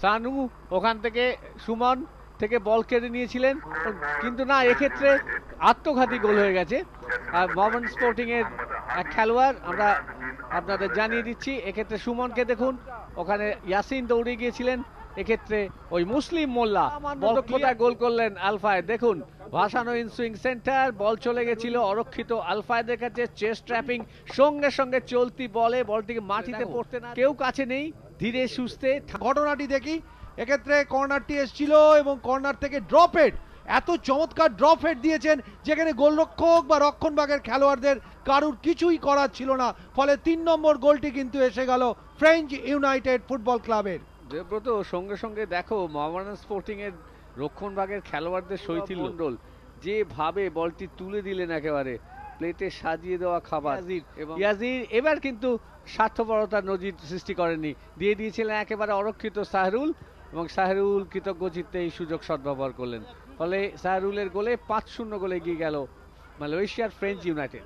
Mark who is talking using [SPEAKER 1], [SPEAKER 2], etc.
[SPEAKER 1] সানু ওখান থেকে সুমন থেকে বল কেড়ে নিয়েছিলেন, কিন্তু না, এক্ষেত্রে আত্মঘাতী গোল হয়ে গেছে। মোহামেডান স্পোর্টিং এর এক খেলোয়াড়, আমরা আপনাদের জানিয়ে দিচ্ছি, এক্ষেত্রে সুমনকে দেখুন, ওখানে ইয়াসিন দৌড়ে গিয়েছিলেন, এক্ষেত্রে ওই মুসলিম মোল্লা দক্ষতায় গোল করলেন আলফায়েদ। দেখুন ভাসানো ইনসুইং সেন্টার, বল চলে গেছিল অরক্ষিত আলফায়েদের কাছে, চেস্ট ট্র্যাপিং, সঙ্গে সঙ্গে চলতি বলে বলটিকে মাটিতে পড়তে না, কেউ কাছে নেই, ধীরে সুস্থে
[SPEAKER 2] ঘটনাটি দেখি। এক্ষেত্রে কর্নারটি এসেছিল এবং কর্নার থেকে ড্রপ হেড, এত চমৎকার ড্রপ হেড দিয়েছেন যেখানে গোলরক্ষক বা রক্ষণভাগের খেলোয়াড়দের কারুর কিছুই করার ছিল না, ফলে 3 নম্বর গোলটি কিন্তু এসে গেল ফ্রেঞ্চ ইউনাইটেড ফুটবল ক্লাবের।
[SPEAKER 1] দেবব্রত, সঙ্গে সঙ্গে দেখো মোহামেডান স্পোর্টিং এর রক্ষণভাগের খেলোয়াড়দের শৈথিল মণ্ডল যেভাবে বলটি তুলে দিলেন, একেবারে প্লেটে সাজিয়ে দেওয়া খাবার। ইয়াজির এবার কিন্তু স্বার্থপরতার নজির সৃষ্টি করেনি, দিয়ে দিয়েছিলেন একেবারে অরক্ষিত সাহরুল, এবং সাহরুল কৃতজ্ঞ চিত্তে এই সুযোগ সদ্ব্যবহার করলেন, ফলে সাহরুলের গোলে 5-0 গোলে এগিয়ে গেল মালয়েশিয়ার ফ্রেঞ্চ ইউনাইটেড।